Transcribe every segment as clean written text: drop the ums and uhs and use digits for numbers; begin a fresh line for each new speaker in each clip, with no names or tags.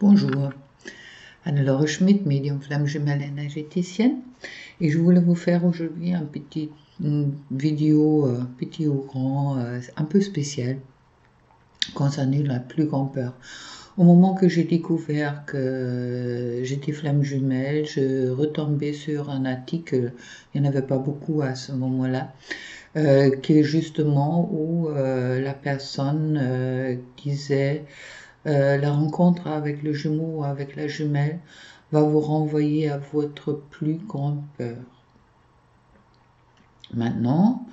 Bonjour, Anne-Laure Schmidt, médium flamme jumelle énergéticienne, et je voulais vous faire aujourd'hui une vidéo, petit ou grand, un peu spéciale, concernant la plus grande peur. Au moment que j'ai découvert que j'étais flamme jumelle, je retombais sur un article, il n'y en avait pas beaucoup à ce moment-là, qui est justement où la personne disait la rencontre avec le jumeau ou avec la jumelle va vous renvoyer à votre plus grande peur. Maintenant,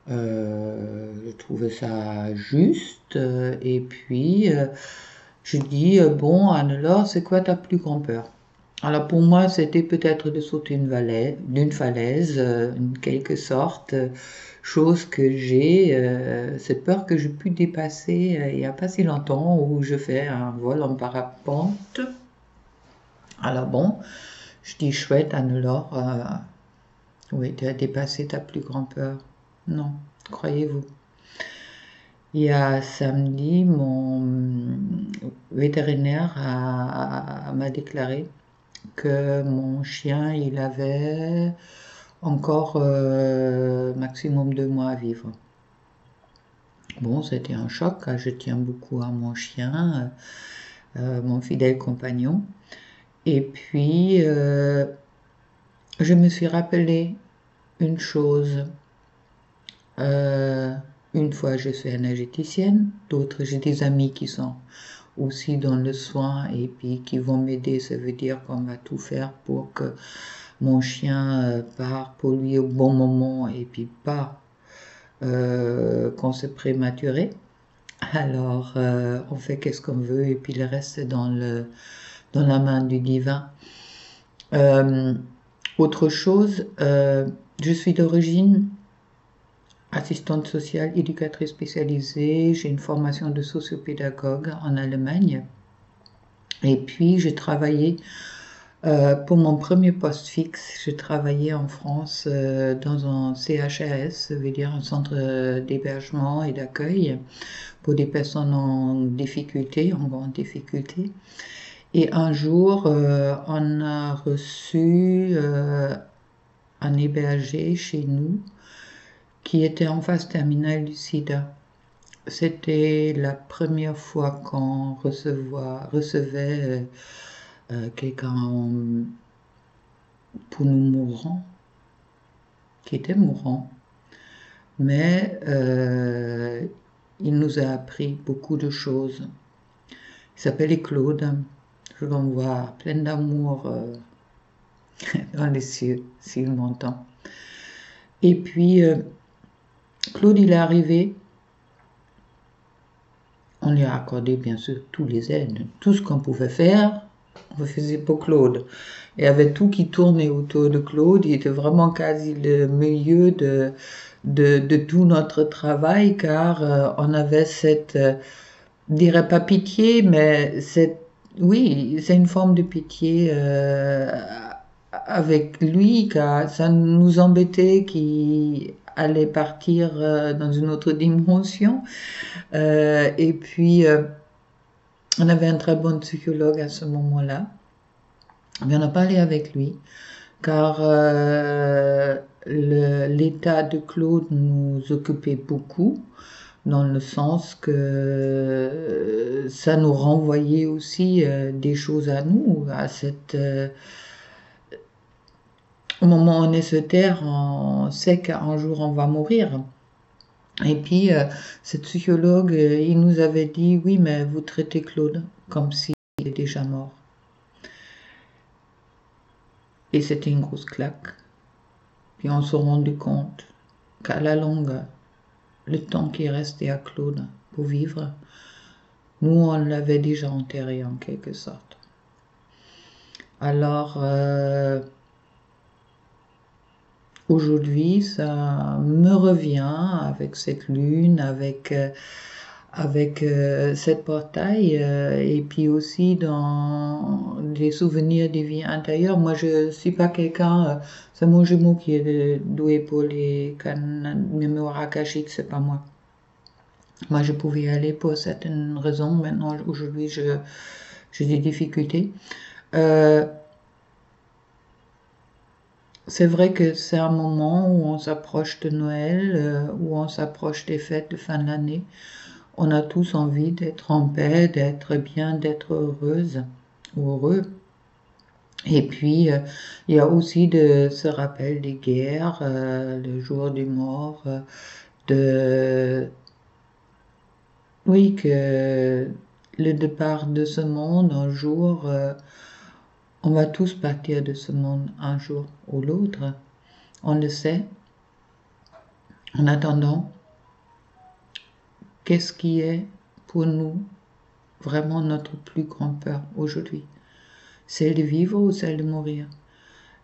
je trouvais ça juste et puis je dis bon Anne-Laure, c'est quoi ta plus grande peur? Alors pour moi, c'était peut-être de sauter d'une falaise, en quelque sorte, chose que cette peur que j'ai pu dépasser il n'y a pas si longtemps, où je fais un vol en parapente. Alors bon, je dis chouette Anne-Laure, oui, tu as dépassé ta plus grande peur. Non, croyez-vous. Il y a samedi, mon vétérinaire m'a déclaré que mon chien, il avait encore maximum 2 mois à vivre. Bon, c'était un choc, car je tiens beaucoup à mon chien, mon fidèle compagnon. Et puis, je me suis rappelé une chose. Une fois, je suis énergéticienne, d'autres, j'ai des amis qui sont aussi dans le soin et puis qui vont m'aider. Ça veut dire qu'on va tout faire pour que mon chien part pour lui au bon moment et puis pas qu'on se prématurer. Alors on fait qu'est-ce qu'on veut et puis le reste c'est dans la main du divin. Autre chose, je suis d'origine assistante sociale, éducatrice spécialisée, j'ai une formation de sociopédagogue en Allemagne. Et puis j'ai travaillé pour mon premier poste fixe, j'ai travaillé en France dans un CHAS, ça veut dire un centre d'hébergement et d'accueil pour des personnes en difficulté, en grande difficulté. Et un jour, on a reçu un hébergé chez nous qui était en phase terminale du sida. C'était la première fois qu'on recevait quelqu'un pour nous mourant, qui était mourant. Mais il nous a appris beaucoup de choses. Il s'appelait Claude. Je l'envoie plein d'amour dans les cieux, s'il m'entend. Et puis, Claude, il est arrivé. On lui a accordé bien sûr tous les aides, tout ce qu'on pouvait faire, on le faisait pour Claude. Il y avait tout qui tournait autour de Claude, il était vraiment quasi le milieu de tout notre travail, car on avait cette, je dirais pas pitié, mais oui, c'est une forme de pitié avec lui, car ça nous embêtait qu'il allait partir dans une autre dimension. Et puis, on avait un très bon psychologue à ce moment-là. On a parlé avec lui, car l'état de Claude nous occupait beaucoup, dans le sens que ça nous renvoyait aussi des choses à nous, au moment où on est sur Terre, on sait qu'un jour on va mourir. Et puis, cette psychologue, il nous avait dit, oui, mais vous traitez Claude comme s'il était déjà mort. Et c'était une grosse claque. Puis on s'est rendu compte qu'à la longue, le temps qui restait à Claude pour vivre, nous, on l'avait déjà enterré en quelque sorte. Alors, aujourd'hui, ça me revient avec cette lune, avec cette portail et puis aussi dans des souvenirs des vies intérieures. Moi, je suis pas quelqu'un, c'est mon jumeau qui est doué pour les mémoires akashiques, c'est pas moi. Moi, je pouvais y aller pour certaines raisons. Maintenant, aujourd'hui, j'ai des difficultés. C'est vrai que c'est un moment où on s'approche de Noël, où on s'approche des fêtes de fin de l'année. On a tous envie d'être en paix, d'être bien, d'être heureuse ou heureux. Et puis, il y a aussi ce rappel des guerres, le jour du mort, oui, que le départ de ce monde un jour, on va tous partir de ce monde un jour ou l'autre, on le sait. En attendant, qu'est-ce qui est pour nous vraiment notre plus grande peur aujourd'hui? Celle de vivre ou celle de mourir?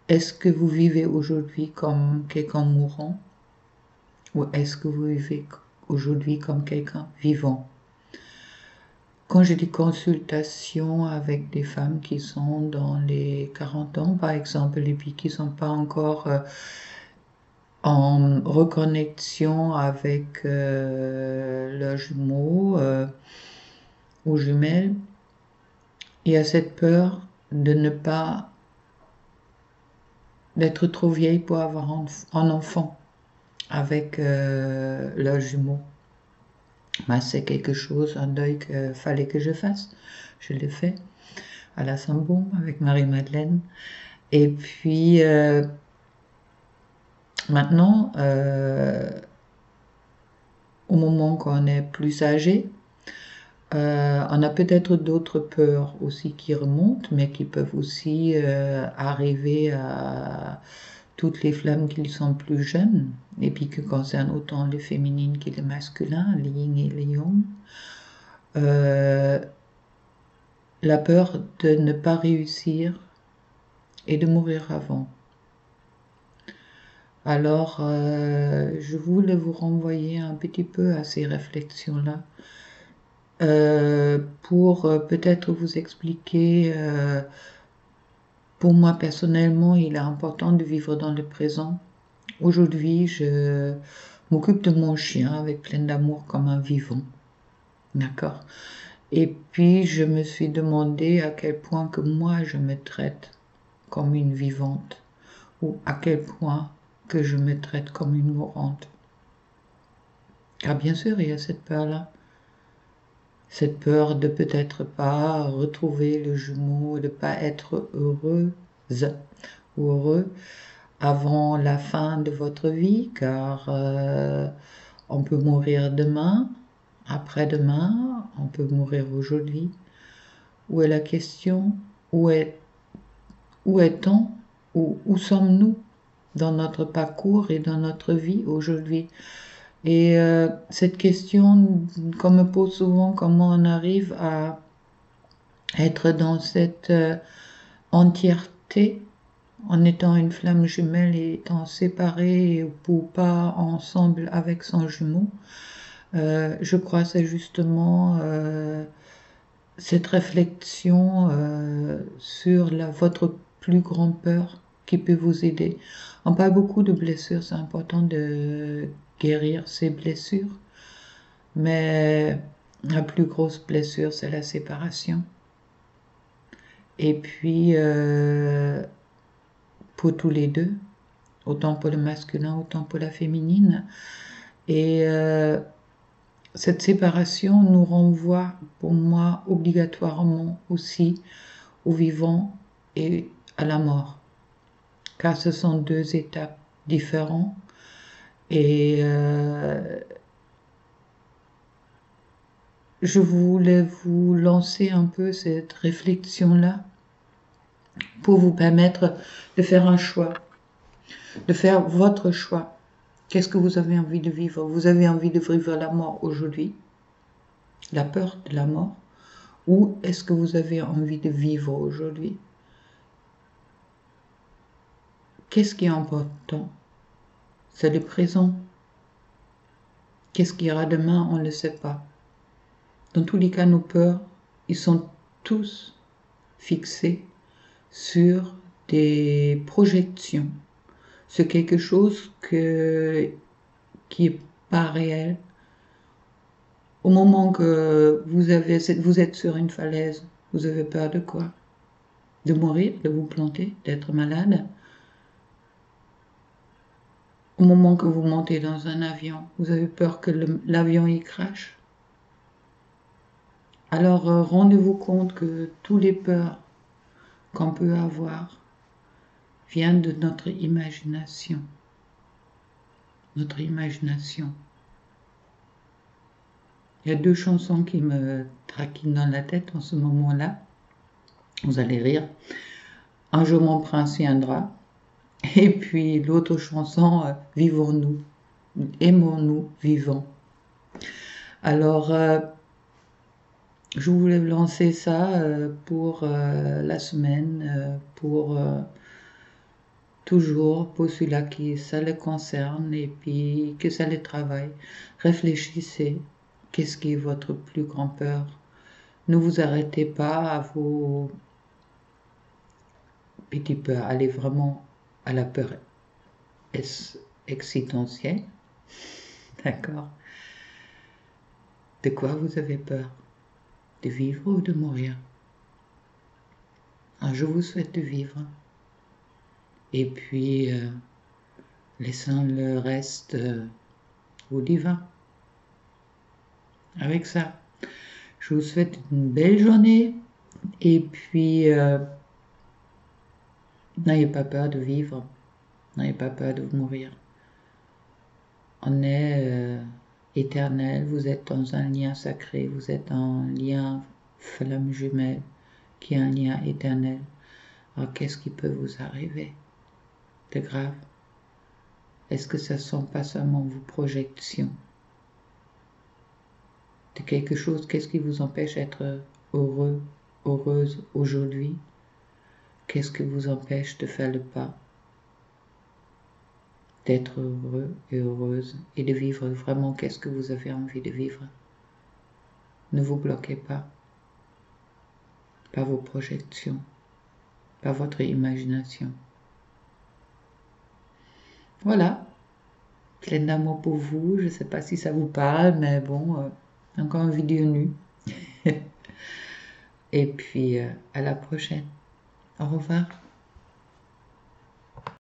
Est-ce que vous vivez aujourd'hui comme quelqu'un mourant ou est-ce que vous vivez aujourd'hui comme quelqu'un vivant? Quand j'ai des consultations avec des femmes qui sont dans les 40 ans, par exemple, et puis qui ne sont pas encore en reconnexion avec leurs jumeaux ou jumelles, il y a cette peur de ne pas d'être trop vieille pour avoir un enfant avec leurs jumeaux. Ben, c'est quelque chose, un deuil qu'il fallait que je fasse. Je l'ai fait à la Samboum avec Marie-Madeleine. Et puis maintenant, au moment qu'on est plus âgé, on a peut-être d'autres peurs aussi qui remontent, mais qui peuvent aussi arriver à toutes les flammes qui sont plus jeunes, et puis qui concernent autant les féminines que les masculins, les yin et les yang. La peur de ne pas réussir et de mourir avant. Alors, je voulais vous renvoyer un petit peu à ces réflexions-là. Pour peut-être vous expliquer, pour moi personnellement, il est important de vivre dans le présent. Aujourd'hui, je m'occupe de mon chien avec plein d'amour comme un vivant. D'accord? Et puis, je me suis demandé à quel point que moi, je me traite comme une vivante ou à quel point que je me traite comme une mourante. Car bien sûr, il y a cette peur-là. Cette peur de peut-être pas retrouver le jumeau, de pas être heureuse ou heureux avant la fin de votre vie, car on peut mourir demain, après-demain, on peut mourir aujourd'hui. Où est la question? Où est-on? Où sommes-nous dans notre parcours et dans notre vie aujourd'hui? Et cette question qu'on me pose souvent, comment on arrive à être dans cette entièreté en étant une flamme jumelle et étant séparée ou pas ensemble avec son jumeau, je crois que c'est justement cette réflexion sur votre plus grande peur qui peut vous aider. On parle beaucoup de blessures, c'est important de guérir ces blessures, mais la plus grosse blessure, c'est la séparation. Et puis, pour tous les deux, autant pour le masculin, autant pour la féminine. Et cette séparation nous renvoie, pour moi, obligatoirement aussi au vivant et à la mort. Car ce sont deux étapes différentes. Et je voulais vous lancer un peu cette réflexion-là pour vous permettre de faire un choix, de faire votre choix. Qu'est-ce que vous avez envie de vivre? Vous avez envie de vivre la mort aujourd'hui, la peur de la mort, ou est-ce que vous avez envie de vivre aujourd'hui? Qu'est-ce qui est important? C'est le présent. Qu'est-ce qu'il y aura demain? On ne le sait pas. Dans tous les cas, nos peurs, ils sont tous fixés sur des projections, sur quelque chose qui n'est pas réel. Au moment que vous êtes sur une falaise, Vous avez peur de quoi? De mourir, de vous planter, d'être malade? Au moment que vous montez dans un avion, vous avez peur que l'avion y crache? Alors rendez-vous compte que toutes les peurs qu'on peut avoir viennent de notre imagination. Notre imagination. Il y a deux chansons qui me traquinent dans la tête en ce moment-là. Vous allez rire. Un jour mon prince viendra. Et puis l'autre chanson, Vivons-nous. Aimons-nous vivants. Alors, je voulais lancer ça pour la semaine, pour toujours, pour celui-là qui ça le concerne et puis que ça le travaille. Réfléchissez. Qu'est-ce qui est votre plus grande peur? Ne vous arrêtez pas à vos petites peurs. Allez vraiment à la peur existentielle. D'accord? De quoi vous avez peur? De vivre ou de mourir? Alors, je vous souhaite de vivre. Et puis, laissons le reste au divin. Avec ça, je vous souhaite une belle journée. Et puis, n'ayez pas peur de vivre. N'ayez pas peur de mourir. On est éternel. Vous êtes dans un lien sacré. Vous êtes en lien flamme jumelle qui est un lien éternel. Alors, qu'est-ce qui peut vous arriver de grave? Est-ce que ce ne sont pas seulement vos projections de quelque chose? Qu'est-ce qui vous empêche d'être heureux, heureuse aujourd'hui? Qu'est-ce qui vous empêche de faire le pas? D'être heureux et heureuse et de vivre vraiment qu'est-ce que vous avez envie de vivre. Ne vous bloquez pas par vos projections, par votre imagination. Voilà, plein d'amour pour vous. Je ne sais pas si ça vous parle, mais bon, encore une vidéo nue. Et puis, à la prochaine. Au revoir.